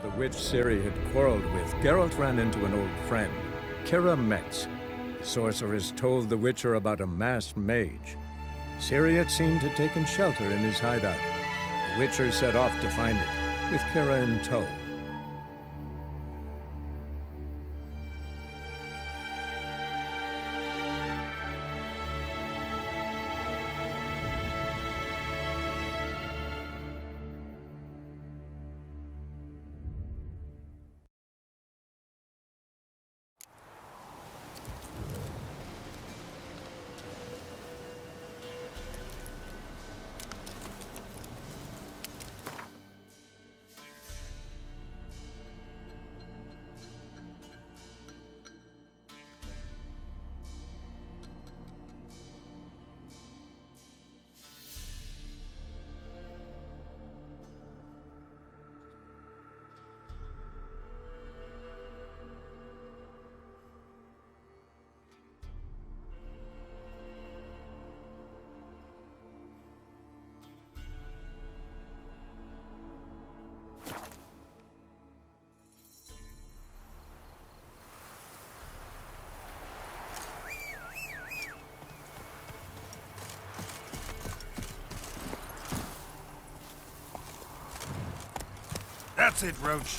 The witch Ciri had quarreled with, Geralt ran into an old friend, Kira Metz. The sorceress told the Witcher about a masked mage. Ciri had seemed to have taken shelter in his hideout. The Witcher set off to find it, with Kira in tow. That's it, Roach.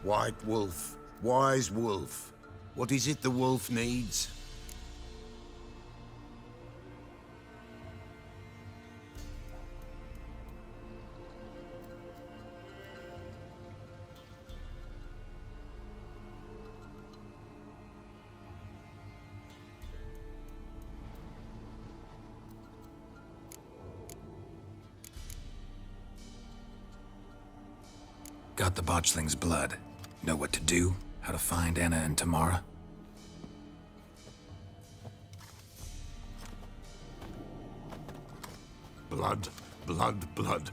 White Wolf, wise wolf. What is it the wolf needs? Got the botchling's blood. Know what to do? How to find Anna and Tamara? Blood, blood, blood.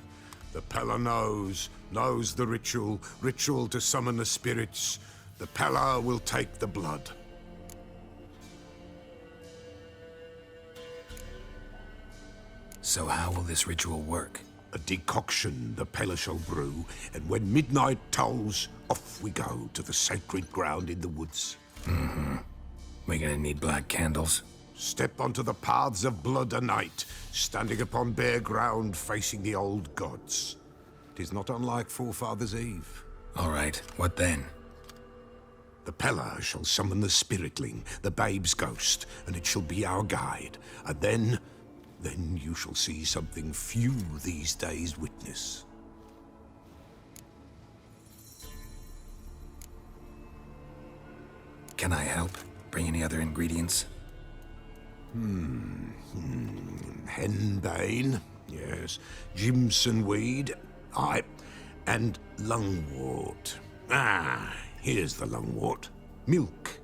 The Pella knows the ritual to summon the spirits. The Pella will take the blood. So how will this ritual work? A decoction the Pella shall brew, and when midnight tolls, off we go to the sacred ground in the woods. We gonna need black candles? Step onto the paths of blood a night, standing upon bare ground facing the old gods. 'Tis not unlike Forefathers' Eve. All right, what then? The Pella shall summon the spiritling, the babe's ghost, and it shall be our guide. And then you shall see something few these days witness. Can I help? Bring any other ingredients? Henbane, yes. Jimson weed, aye. And lungwort. Ah, here's the lungwort. Milk.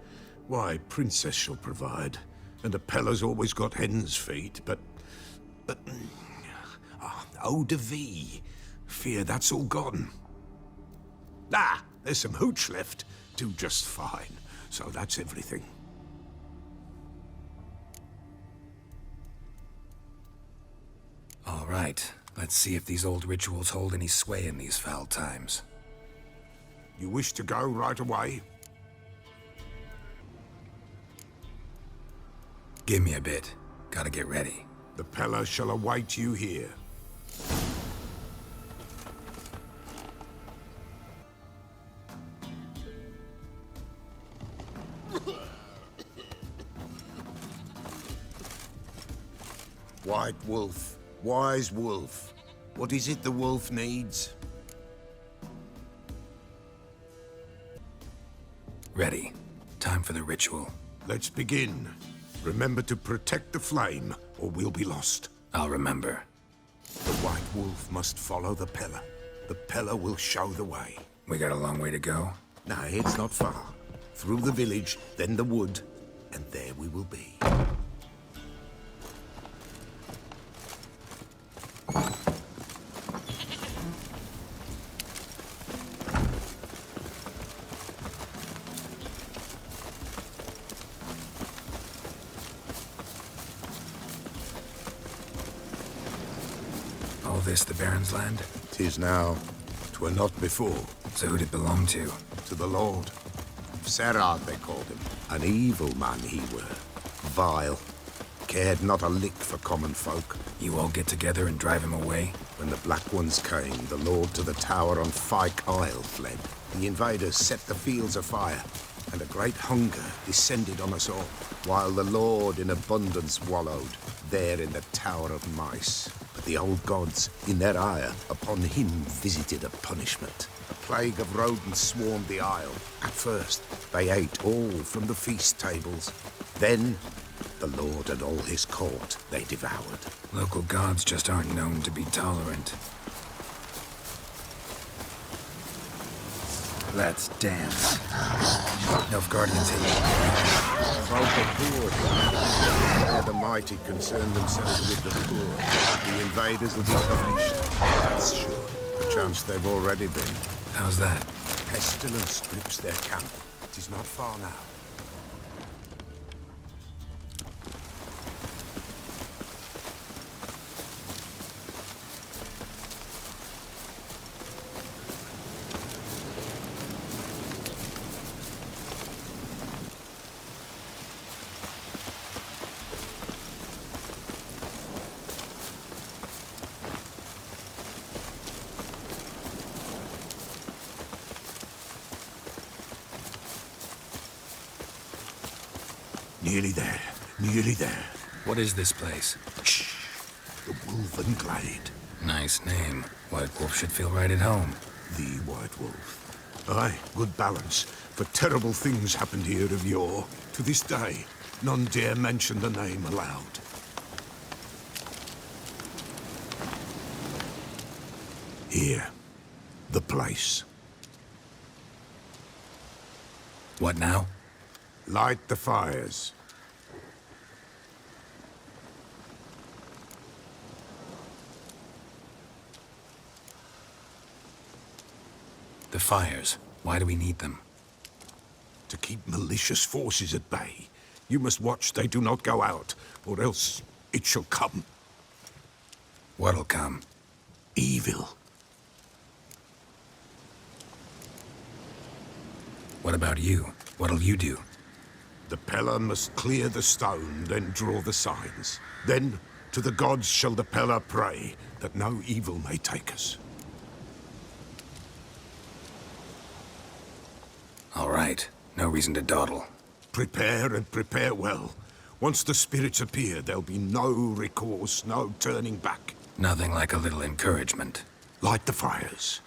Why, Princess shall provide. And a Pella's always got hen's feet, but eau de vie. Fear that's all gone. Ah, there's some hooch left. Do just fine. So that's everything. All right, let's see if these old rituals hold any sway in these foul times. You wish to go right away? Give me a bit. Gotta get ready. The Pella shall await you here. White Wolf, wise wolf. What is it the wolf needs? Ready. Time for the ritual. Let's begin. Remember to protect the flame, or we'll be lost. I'll remember. The White Wolf must follow the Pella. The Pella will show the way. We got a long way to go. No, it's not far. through the village, then the wood, and there we will be. All this the Baron's land? 'Tis now. 'Twere not before. So who'd it belong to? To the Lord. Serad, they called him. An evil man he were. Vile. Cared not a lick for common folk. You all get together and drive him away? When the Black Ones came, the Lord to the tower on Fyke Isle fled. The invaders set the fields afire, and a great hunger descended on us all, while the Lord in abundance wallowed, there in the Tower of Mice. But the old gods, in their ire, upon him visited a punishment. A plague of rodents swarmed the isle. At first, they ate all from the feast tables. Then, the Lord and all his court they devoured. Local gods just aren't known to be tolerant. Let's dance. Nilfgaardians hate. Folk are poor. Where the mighty concern themselves with the poor, the invaders will be punished. That's sure. Perchance they've already been. How's that? Pestilence grips their camp. It is not far now. Nearly there. Nearly there. What is this place? Shh. The Wolven Glade. Nice name. White Wolf should feel right at home. The White Wolf. Aye, good balance. For terrible things happened here of yore. To this day, none dare mention the name aloud. Here. The place. What now? Light the fires. The fires. Why do we need them? To keep malicious forces at bay. You must watch they do not go out, or else it shall come. What'll come? Evil. What about you? What'll you do? The Peller must clear the stone, then draw the signs. Then, to the gods shall the Peller pray, that no evil may take us. All right. No reason to dawdle. Prepare and prepare well. Once the spirits appear, there'll be no recourse, no turning back. Nothing like a little encouragement. Light the fires.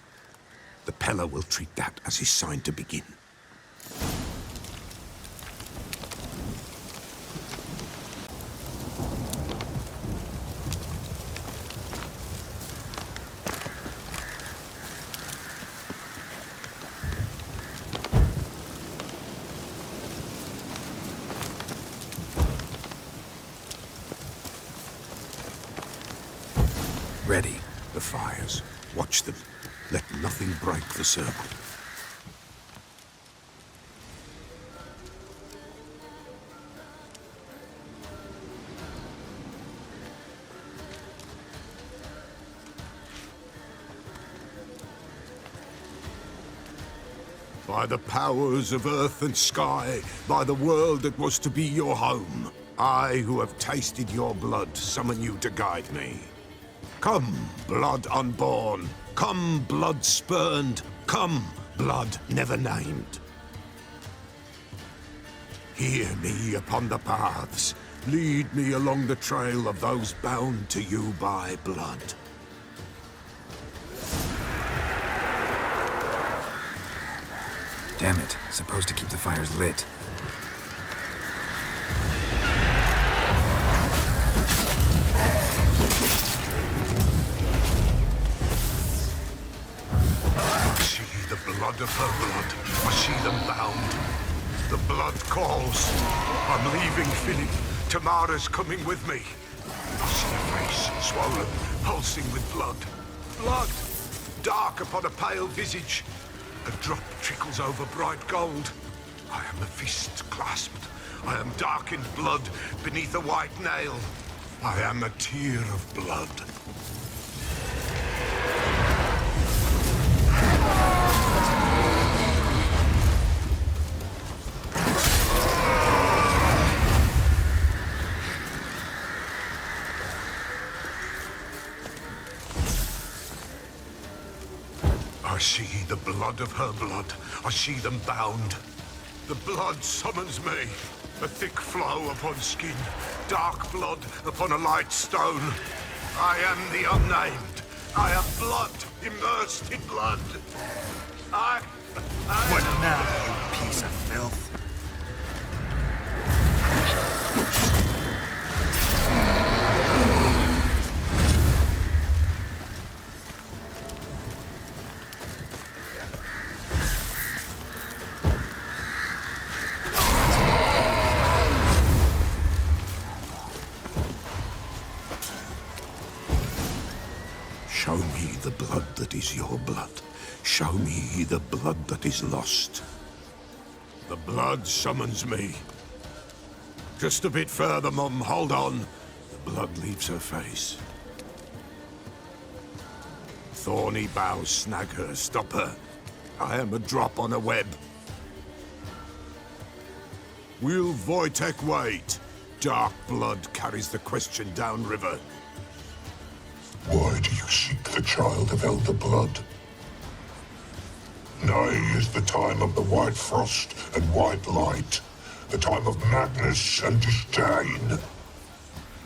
The Peller will treat that as his sign to begin. Ready. The fires. Watch them. Let nothing break the circle. By the powers of earth and sky, by the world that was to be your home, I, who have tasted your blood, summon you to guide me. Come, blood unborn. Come, blood spurned. Come, blood never named. Hear me upon the paths. Lead me along the trail of those bound to you by blood. Damn it. Supposed to keep the fires lit. I see the blood of her blood. I see them bound. The blood calls. I'm leaving, Philip. Tamara's coming with me. I see a face, swollen, pulsing with blood. Blood! Dark upon a pale visage. A drop trickles over bright gold. I am a fist clasped. I am darkened blood beneath a white nail. I am a tear of blood. I see the blood of her blood. I see them bound. The blood summons me. A thick flow upon skin. Dark blood upon a light stone. I am the unnamed. I am blood, immersed in blood. What now, you piece of filth? Show me the blood that is your blood. Show me the blood that is lost. The blood summons me. Just a bit further, Mum. Hold on. The blood leaves her face. Thorny boughs snag her. Stop her. I am a drop on a web. Will Wojtek wait? Dark blood carries the question downriver. Why do you seek the child of Elder Blood? Nigh is the time of the white frost and white light, the time of madness and disdain.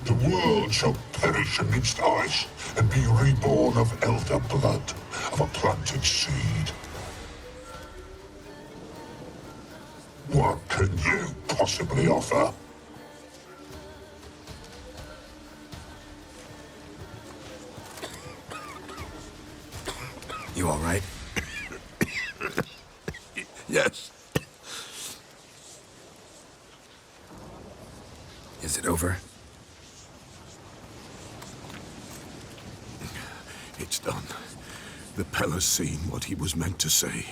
The world shall perish amidst ice and be reborn of Elder Blood, of a planted seed. What can you possibly offer? You all right? Yes. Is it over? It's done. The Pella's seen what he was meant to say.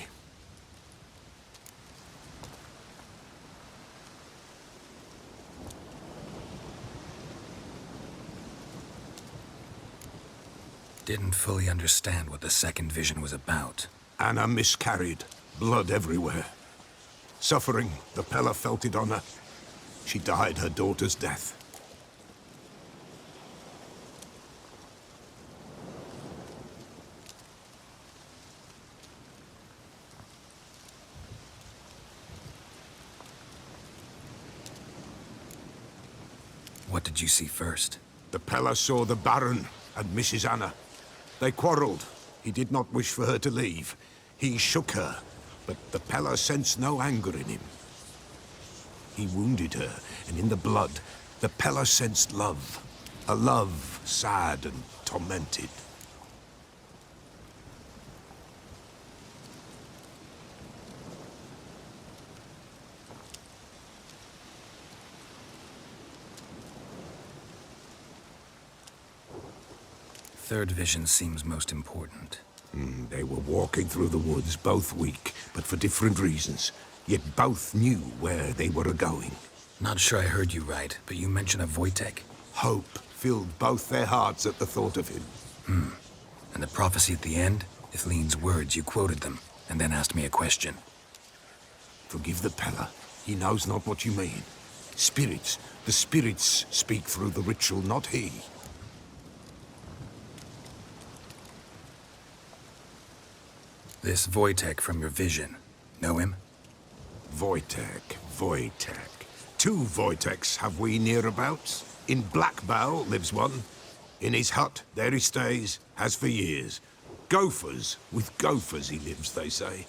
Didn't fully understand what the second vision was about. Anna miscarried. Blood everywhere. Suffering, the Pella felt it on her. She died her daughter's death. What did you see first? The Pella saw the Baron and Mrs. Anna. They quarreled. He did not wish for her to leave. He shook her, but the Pella sensed no anger in him. He wounded her, and in the blood, the Pella sensed love. A love sad and tormented. Third vision seems most important. They were walking through the woods, both weak, but for different reasons. Yet both knew where they were going. Not sure I heard you right, but you mentioned a Wojtek. Hope filled both their hearts at the thought of him. And the prophecy at the end? Ithlin's words, you quoted them, and then asked me a question. Forgive the Pella. He knows not what you mean. Spirits. The spirits speak through the ritual, not he. This Wojtek from your vision. Know him? Wojtek. Two Wojteks have we nearabouts. In Blackbow lives one. In his hut, there he stays, has for years. Gophers, with gophers he lives, they say.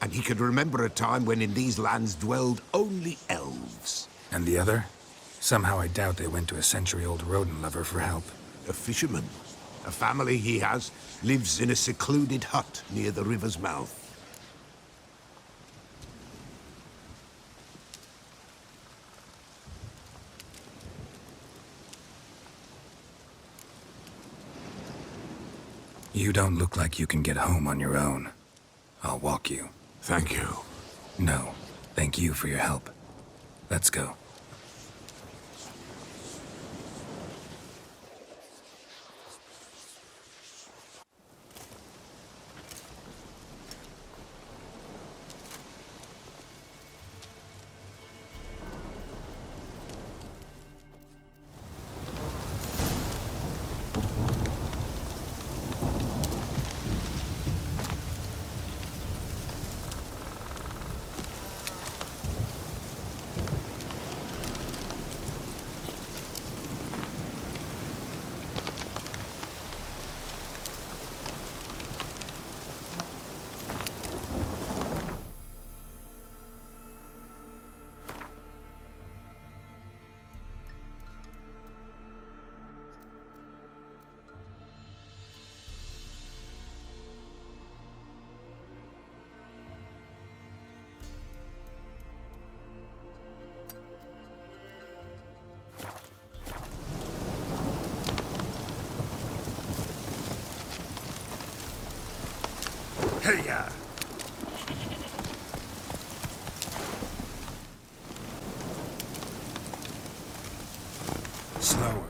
And he could remember a time when in these lands dwelled only elves. And the other? Somehow I doubt they went to a century-old rodent lover for help. A fisherman. A family he has lives in a secluded hut near the river's mouth. You don't look like you can get home on your own. I'll walk you. Thank you. No, thank you for your help. Let's go. Hey-ya! Slower.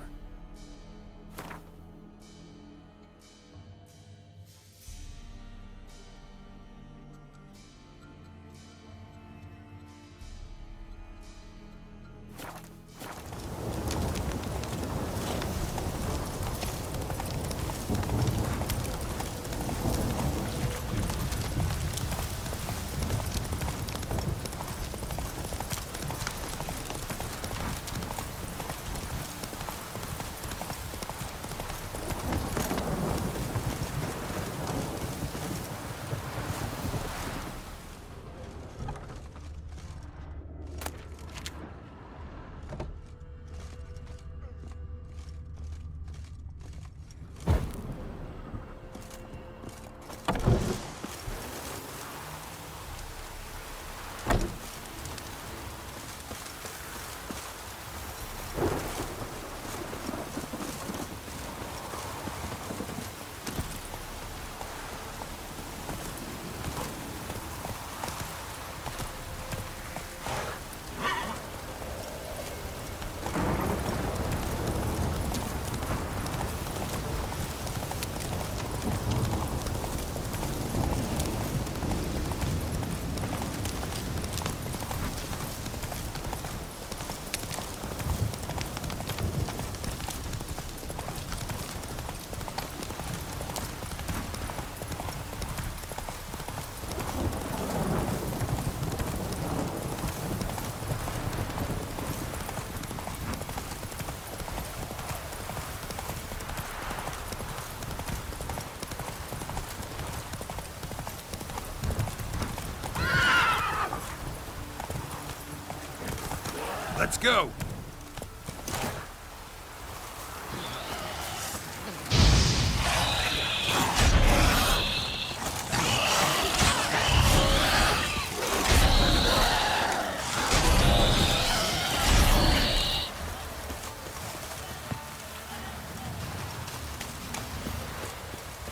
Let's go!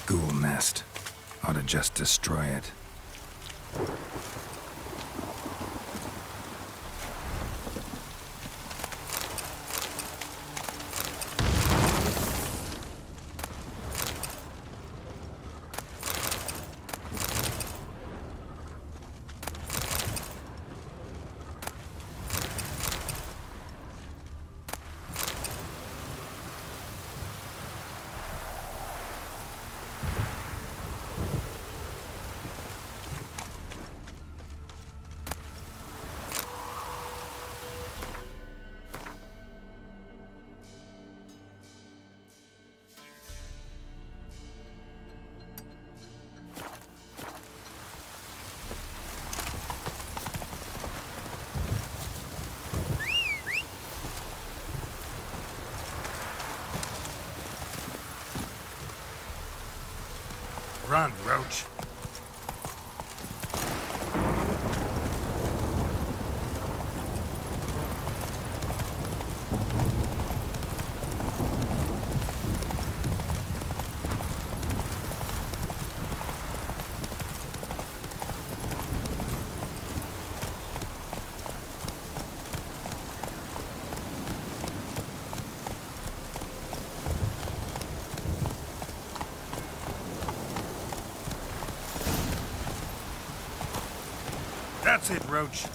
Ghoul nest. Ought to just destroy it. Run, Roach. That's it, Roach.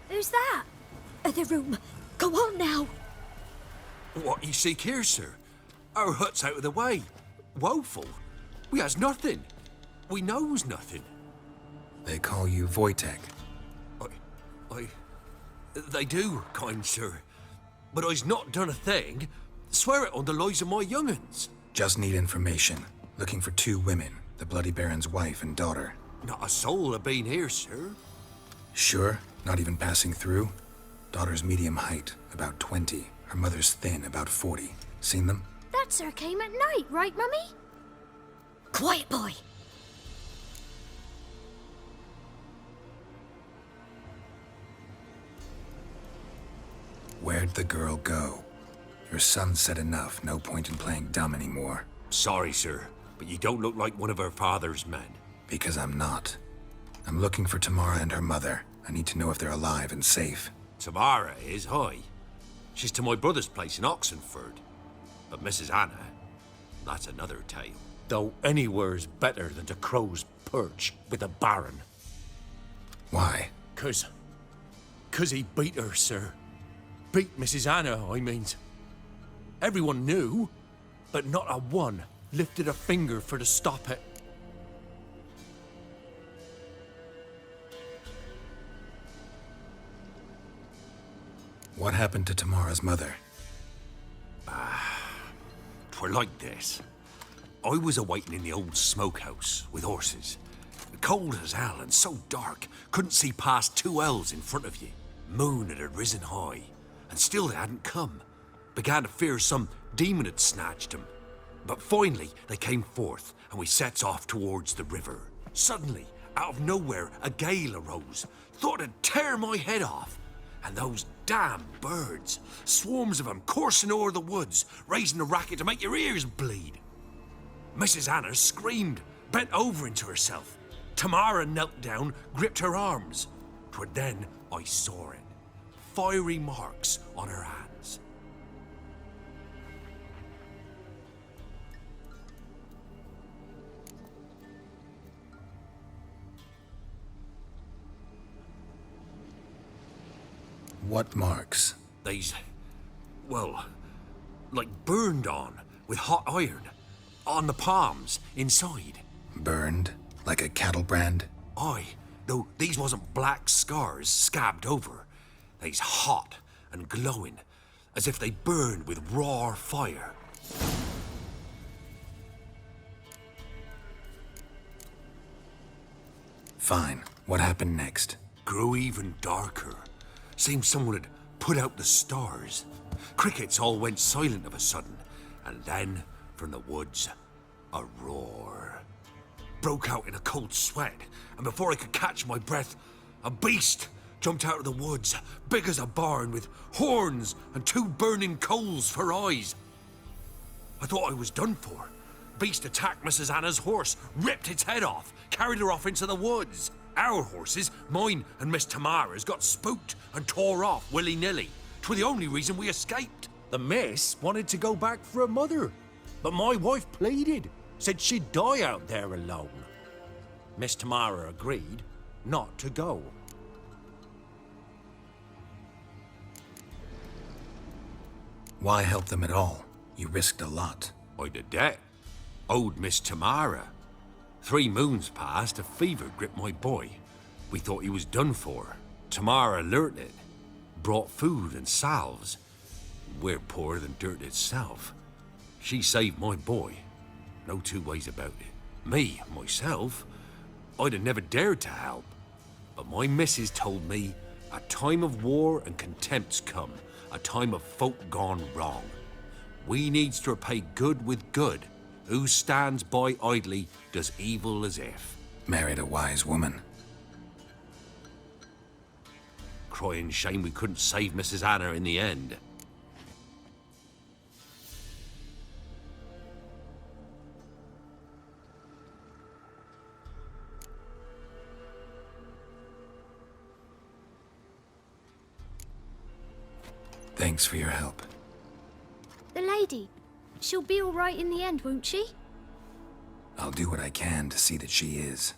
Who's that? Other room. Go on now. What you seek here, sir? Our hut's out of the way. Woeful. We has nothing. We knows nothing. They call you Wojtek. They do, kind sir. But I's not done a thing. Swear it on the lives of my young'uns. Just need information. Looking for 2 women, the Bloody Baron's wife and daughter. Not a soul have been here, sir. Sure? Not even passing through? Daughter's medium height, about 20. Her mother's thin, about 40. Seen them? That sir came at night, right, Mummy? Quiet, boy. Where'd the girl go? Your son said enough, no point in playing dumb anymore. Sorry, sir, but you don't look like one of her father's men. Because I'm not. I'm looking for Tamara and her mother. I need to know if they're alive and safe. Tamara is, hi. She's to my brother's place in Oxenford. But Mrs. Anna, that's another tale. Though anywhere's better than to Crow's Perch with a baron. Why? 'Cause he beat her, sir. Beat Mrs. Anna, I means. Everyone knew, but not a one lifted a finger for to stop it. What happened to Tamara's mother? 'Twere like this. I was awaiting in the old smokehouse with horses. Cold as hell and so dark, couldn't see past 2 ells in front of you. Moon had risen high, and still they hadn't come. Began to fear some demon had snatched them. But finally they came forth, and we sets off towards the river. Suddenly, out of nowhere, a gale arose. Thought it'd tear my head off. And those damn birds, swarms of them coursing o'er the woods, raising a racket to make your ears bleed. Mrs. Anna screamed, bent over into herself. Tamara knelt down, gripped her arms. 'Twere then I saw it. Fiery marks on her hands. What marks? They's, well, like burned on with hot iron. On the palms, inside. Burned? Like a cattle brand? Aye, though these wasn't black scars scabbed over. They's hot and glowing, as if they burned with raw fire. Fine. What happened next? Grew even darker. Seemed someone had put out the stars. Crickets all went silent of a sudden, and then, from the woods, a roar. Broke out in a cold sweat, and before I could catch my breath, a beast jumped out of the woods, big as a barn, with horns and 2 burning coals for eyes. I thought I was done for. Beast attacked Mrs. Anna's horse, ripped its head off, carried her off into the woods. Our horses, mine and Miss Tamara's, got spooked and tore off willy-nilly. 'Twere the only reason we escaped. The miss wanted to go back for her mother, but my wife pleaded, said she'd die out there alone. Miss Tamara agreed not to go. Why help them at all? You risked a lot. I'd a debt. Owed Miss Tamara. 3 moons passed, a fever gripped my boy. We thought he was done for. Tamara learnt it. Brought food and salves. We're poorer than dirt itself. She saved my boy. No 2 ways about it. Me, myself, I'd have never dared to help. But my missus told me a time of war and contempt's come. A time of folk gone wrong. We needs to repay good with good. Who stands by idly does evil as if. Married a wise woman. Crying shame we couldn't save Mrs. Anna in the end. Thanks for your help. The lady. She'll be all right in the end, won't she? I'll do what I can to see that she is.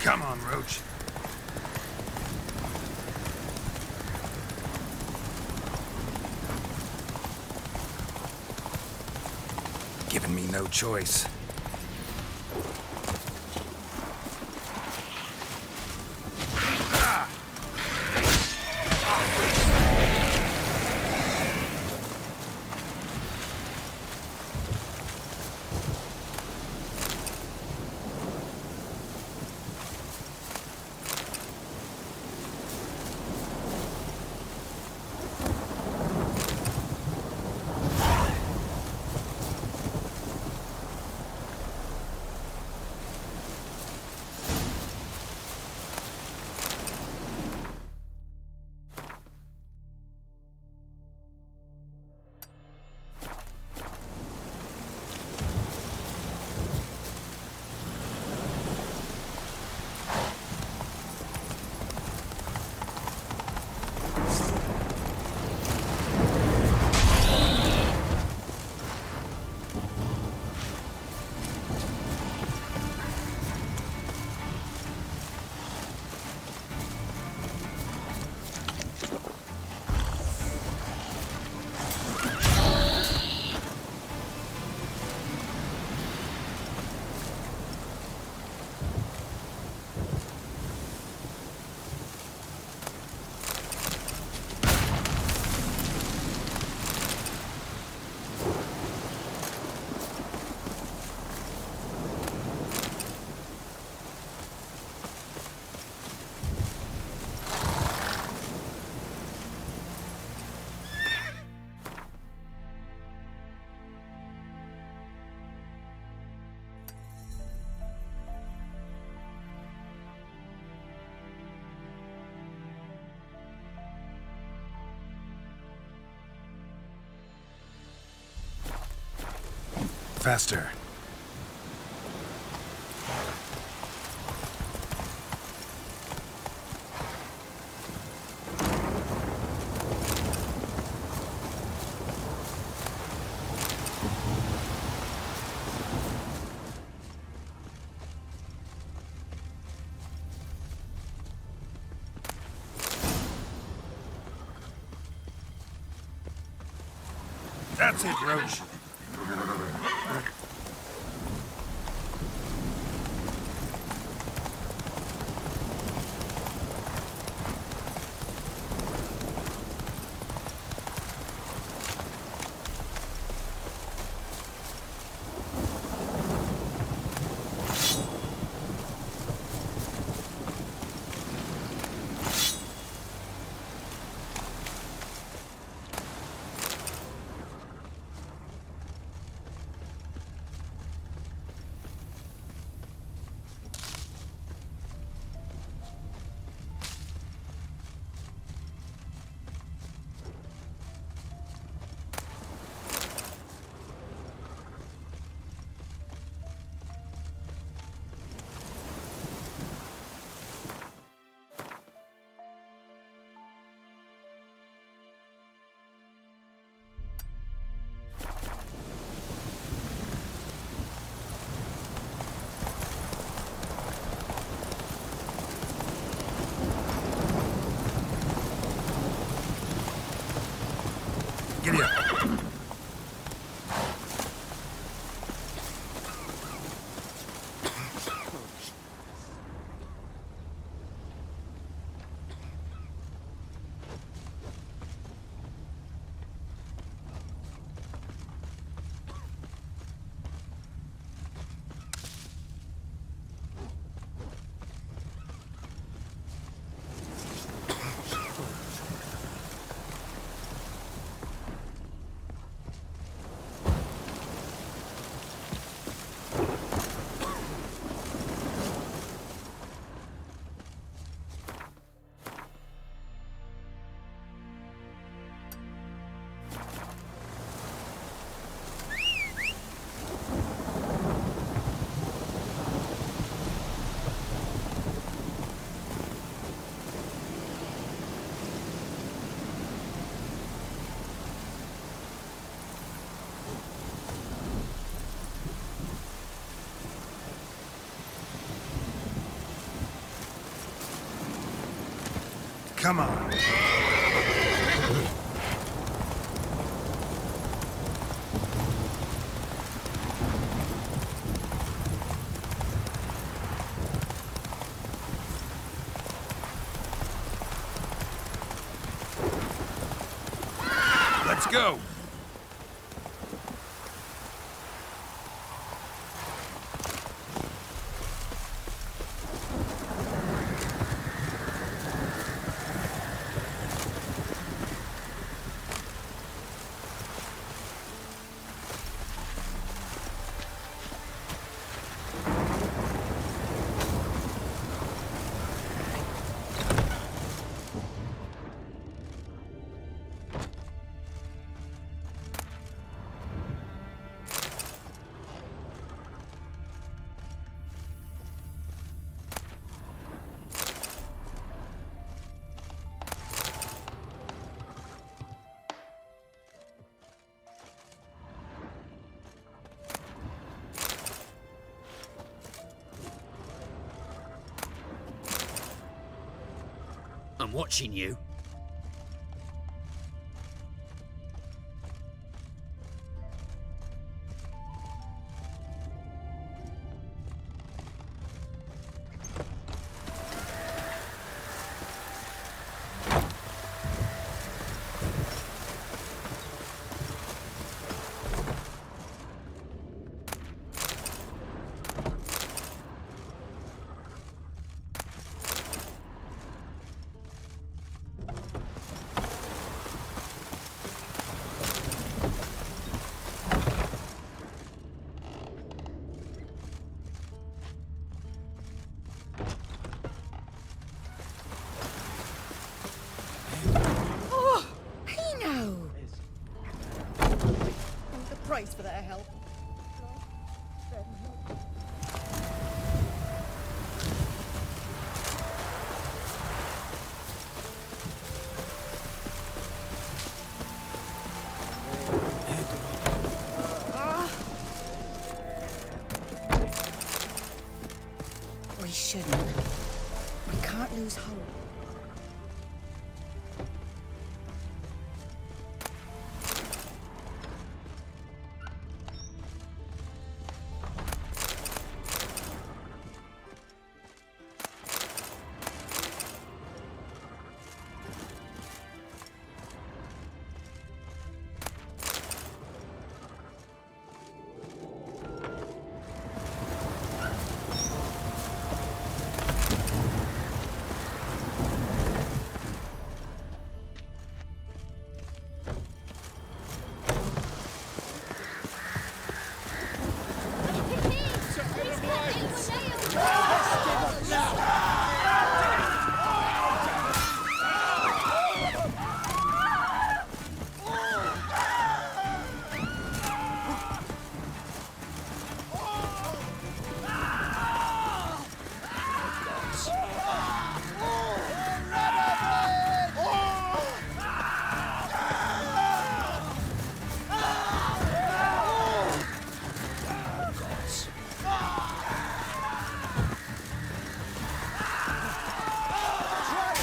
Come on, Roach. Giving me no choice. Faster. That's it, Roach. Giddy up. Come on. Let's go. I'm watching you. Price for their help. We shouldn't. We can't lose hope.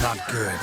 Not good.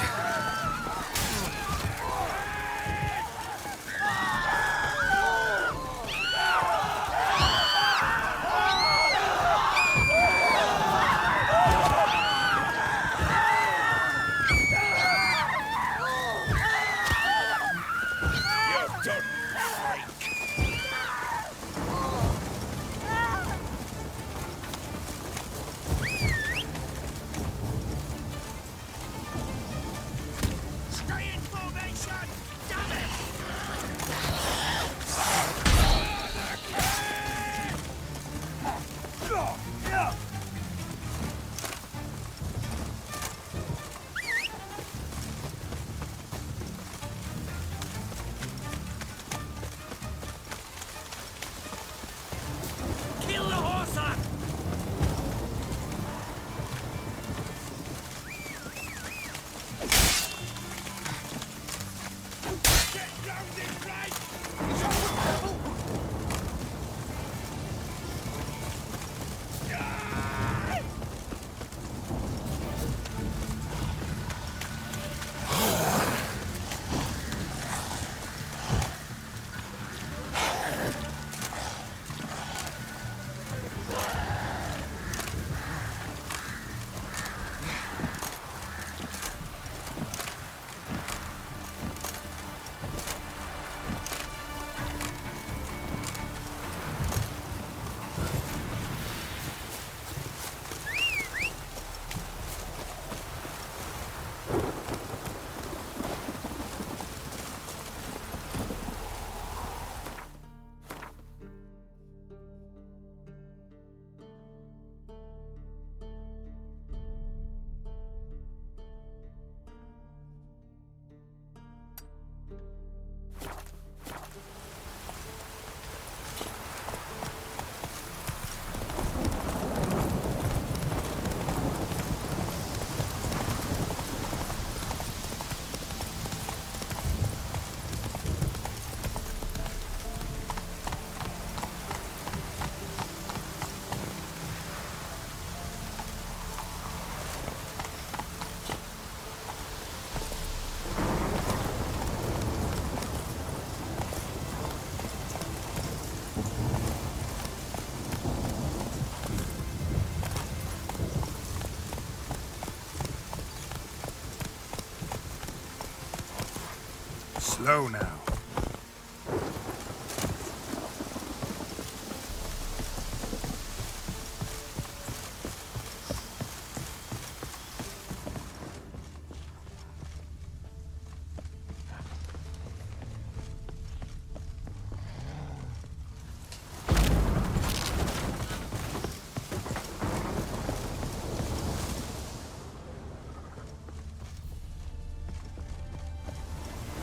Slow now.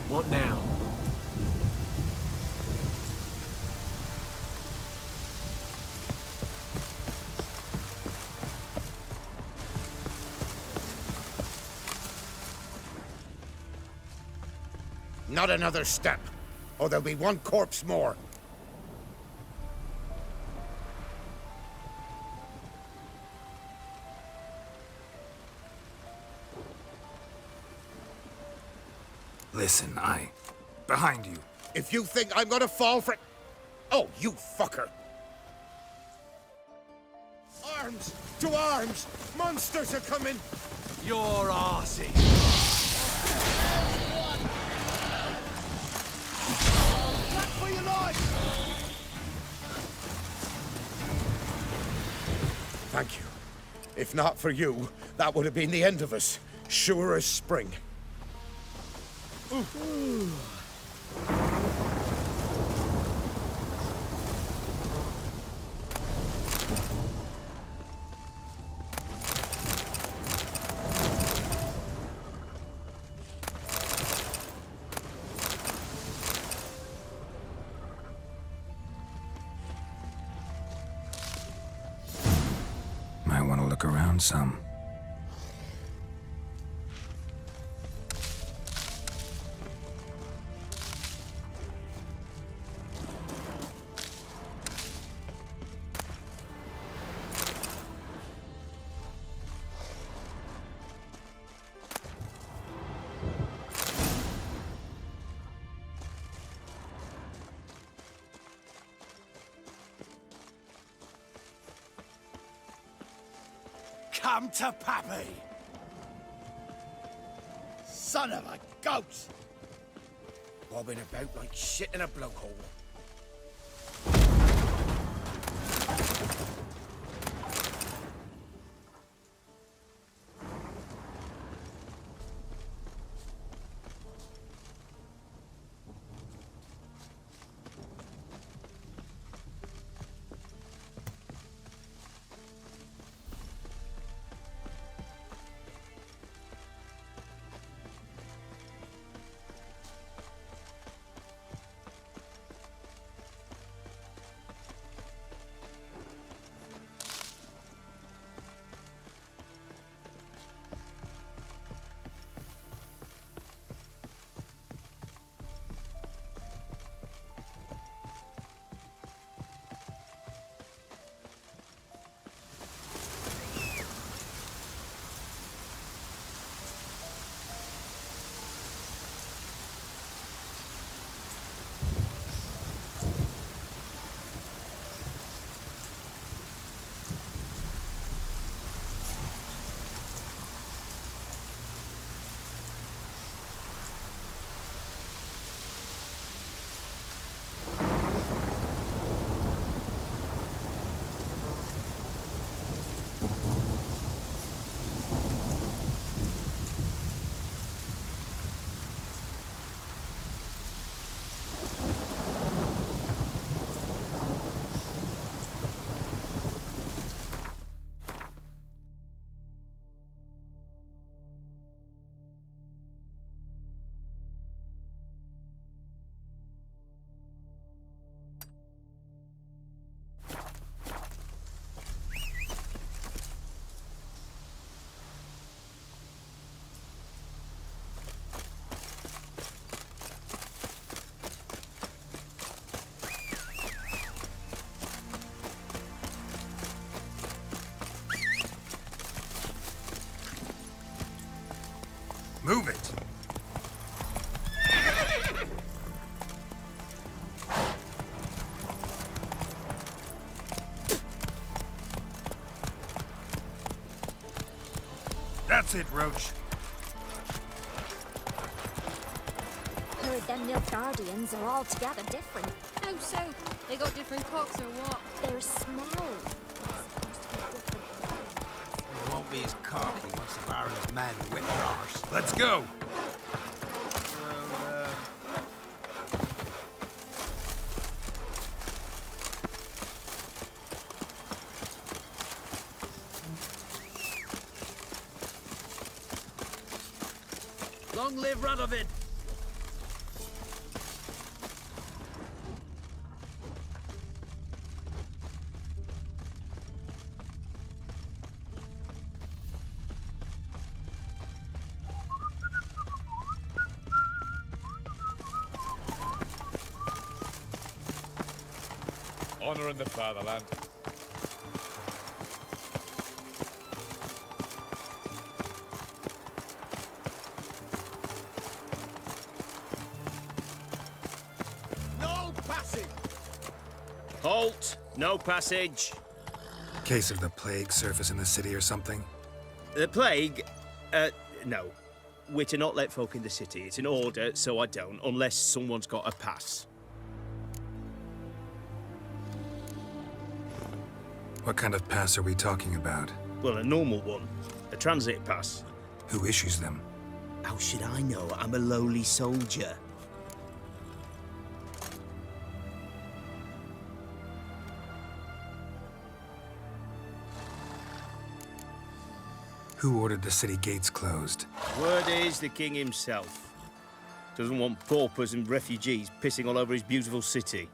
What now? Not another step, or there'll be one corpse more. Listen, behind you. If you think I'm gonna fall for... Oh, you fucker! Arms! To arms! Monsters are coming! You're arsey. Back for your life! Thank you. If not for you, that would have been the end of us. Sure as spring. Might want to look around some. Come to Pappy! Son of a goat! Bobbing about like shit in a blowhole. Move it! That's it, Roach. heard them Nilfgaardians are altogether different. How so? They got different cocks or what? They're small. It won't be as cocky once the Baron's men whip their arse. Let's go! Long live Radovid! Honor in the fatherland. No passage! Halt! No passage. Case of the plague surface in the city or something? The plague? No. We're to not let folk in the city. It's an order, so I don't, unless someone's got a pass. What kind of pass are we talking about? Well, a normal one. A transit pass. Who issues them? How should I know? I'm a lowly soldier. Who ordered the city gates closed? Word is the king himself. Doesn't want paupers and refugees pissing all over his beautiful city.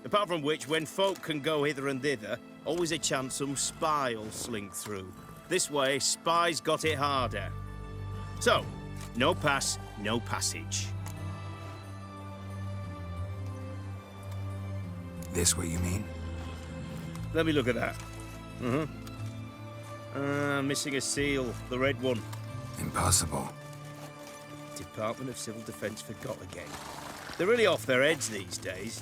Apart from which, when folk can go hither and thither, always a chance some spy will slink through. This way, spies got it harder. So, no pass, no passage. This what you mean? Let me look at that. Missing a seal, the red one. Impossible. Department of Civil Defence forgot again. They're really off their heads these days.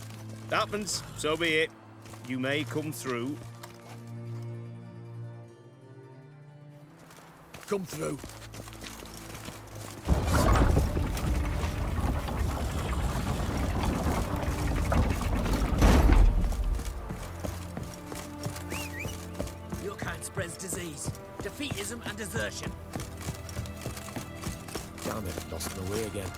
Happens, so be it. You may come through. Come through. Your kind spreads disease, defeatism and desertion. Damn it, lost my way again.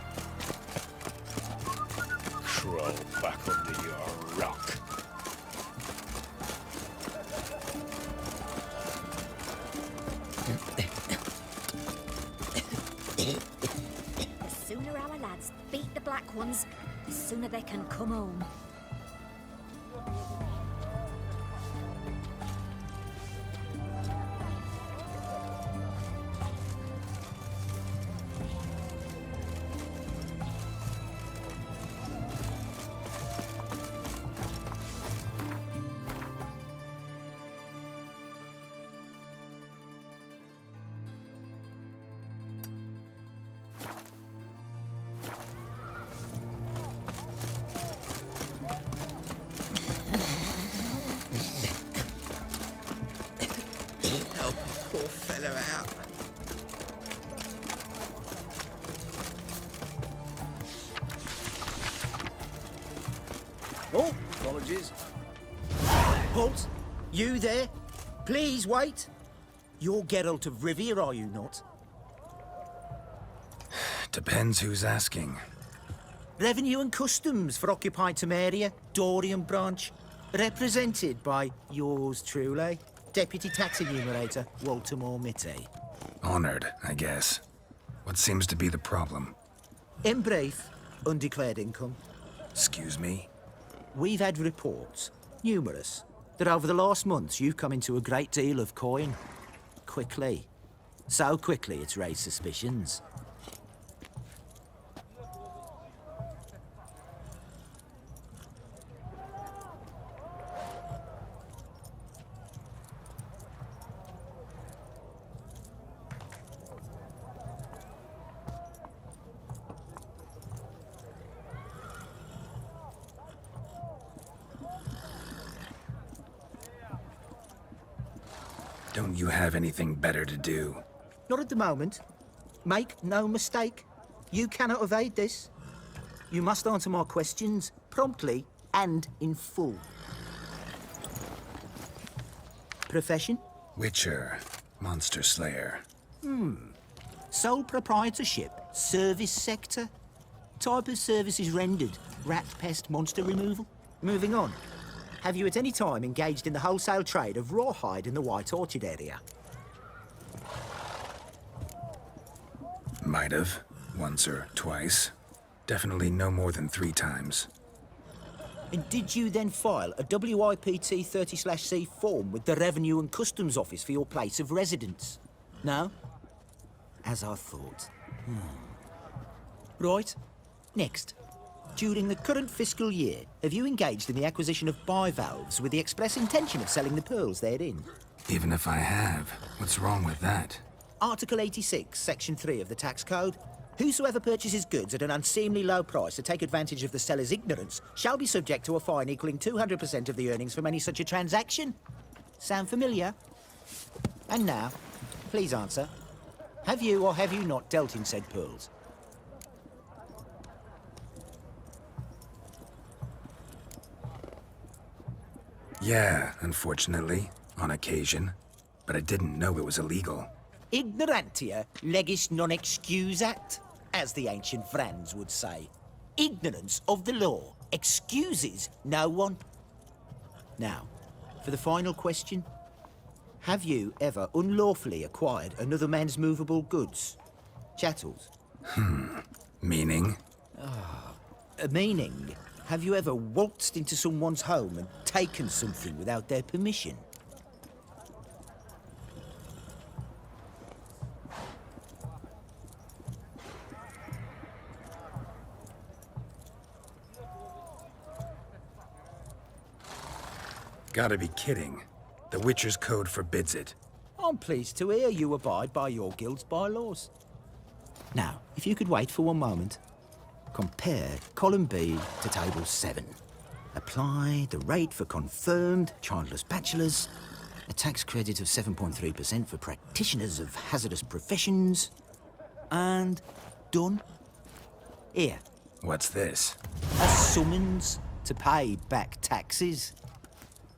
Crawl back under your rock. The sooner our lads beat the black ones, the sooner they can come home. Help a poor fellow out. Oh, apologies. Halt! You there? Please wait. You're Geralt of Rivia, are you not? Depends who's asking. Revenue and Customs for occupied Temeria, Dorian branch. Represented by yours truly, Deputy Tax Enumerator Walter Mitty. Honored, I guess. What seems to be the problem? In brief, undeclared income. Excuse me? We've had reports, numerous, that over the last months you've come into a great deal of coin. Quickly. So quickly it's raised suspicions. Don't you have anything better to do? Not at the moment. Make no mistake. You cannot evade this. You must answer my questions promptly and in full. Profession? Witcher. Monster Slayer. Sole proprietorship? Service sector? Type of services rendered? Rat, pest, monster removal? Moving on. Have you at any time engaged in the wholesale trade of rawhide in the White Orchard area? Might have. Once or twice. Definitely no more than 3 times. And did you then file a WIPT 30/C form with the Revenue and Customs Office for your place of residence? No? As I thought. Right. Next. During the current fiscal year, have you engaged in the acquisition of bivalves with the express intention of selling the pearls therein? Even if I have, what's wrong with that? Article 86, Section 3 of the Tax Code. Whosoever purchases goods at an unseemly low price to take advantage of the seller's ignorance shall be subject to a fine equaling 200% of the earnings from any such a transaction. Sound familiar? And now, please answer. Have you or have you not dealt in said pearls? Yeah, unfortunately, on occasion. But I didn't know it was illegal. Ignorantia legis non excusat, as the ancient Franz would say. Ignorance of the law excuses no one. Now, for the final question. Have you ever unlawfully acquired another man's movable goods? Chattels? Meaning? Meaning, have you ever waltzed into someone's home and taken something without their permission? Gotta be kidding. The Witcher's Code forbids it. I'm pleased to hear you abide by your guild's bylaws. Now, if you could wait for one moment. Compare column B to table 7. Apply the rate for confirmed childless bachelors. A tax credit of 7.3% for practitioners of hazardous professions. And done. Here. What's this? A summons to pay back taxes.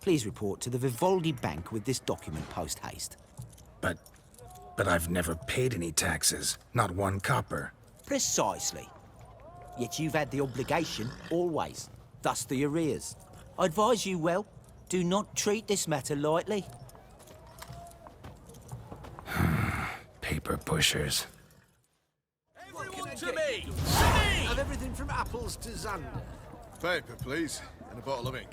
Please report to the Vivaldi Bank with this document post-haste. But I've never paid any taxes. Not 1 copper. Precisely. Yet you've had the obligation, always. Thus the arrears. I advise you well, do not treat this matter lightly. Paper pushers. Everyone to me! Have everything from apples to Xander. Paper, please, and a bottle of ink.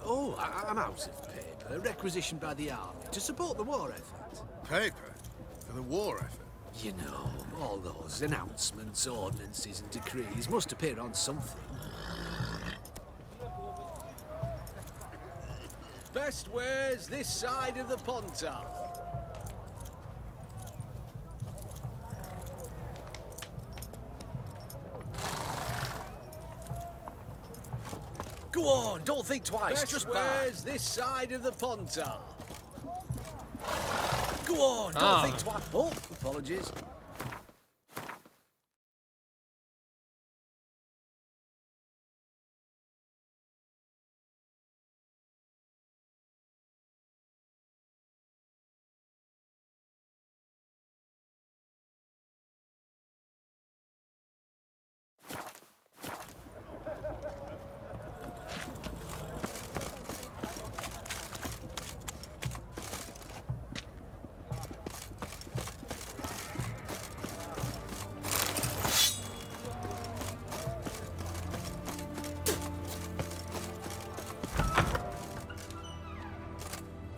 Oh, I'm out of paper, requisitioned by the army to support the war effort. Paper? For the war effort? You know, all those announcements, ordinances and decrees must appear on something. Best wares this side of the Pontar. Go on, don't think twice, Best just wares this side of the Pontar. Go on, don't think twice. Oh, apologies.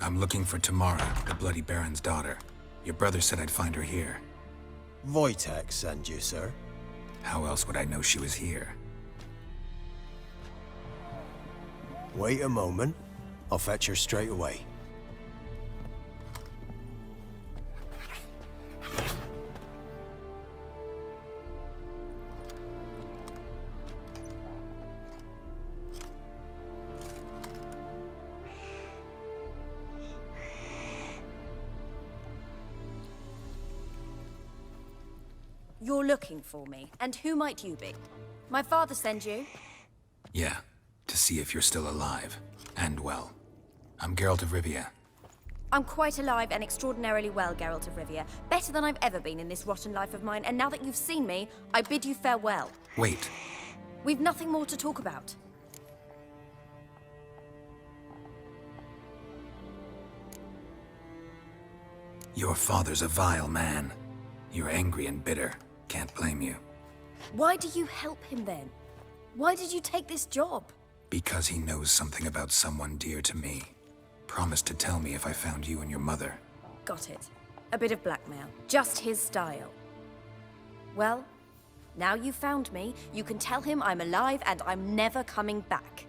I'm looking for Tamara, the Bloody Baron's daughter. Your brother said I'd find her here. Wojtek sent you, sir. How else would I know she was here? Wait a moment. I'll fetch her straight away. You're looking for me, and who might you be? My father sent you? Yeah, to see if you're still alive. And well. I'm Geralt of Rivia. I'm quite alive and extraordinarily well, Geralt of Rivia. Better than I've ever been in this rotten life of mine, and now that you've seen me, I bid you farewell. Wait. We've nothing more to talk about. Your father's a vile man. You're angry and bitter. Can't blame you. Why do you help him then? Why did you take this job? Because he knows something about someone dear to me. Promised to tell me if I found you and your mother. Got it. A bit of blackmail. Just his style. Well, now you've found me, you can tell him I'm alive and I'm never coming back.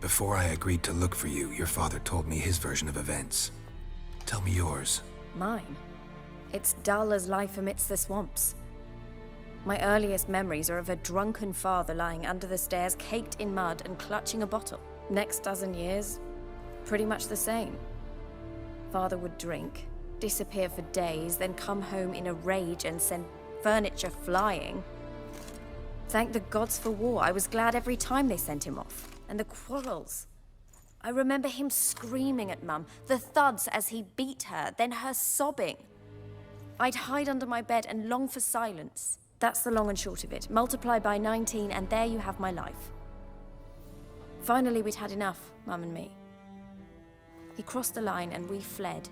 Before I agreed to look for you, your father told me his version of events. Tell me yours. Mine? It's dull as life amidst the swamps. My earliest memories are of a drunken father lying under the stairs, caked in mud and clutching a bottle. Next dozen years, pretty much the same. Father would drink, disappear for days, then come home in a rage and send furniture flying. Thank the gods for war. I was glad every time they sent him off. And the quarrels. I remember him screaming at Mum, the thuds as he beat her, then her sobbing. I'd hide under my bed and long for silence. That's the long and short of it. Multiply by 19 and there you have my life. Finally, we'd had enough, Mum and me. He crossed the line and we fled,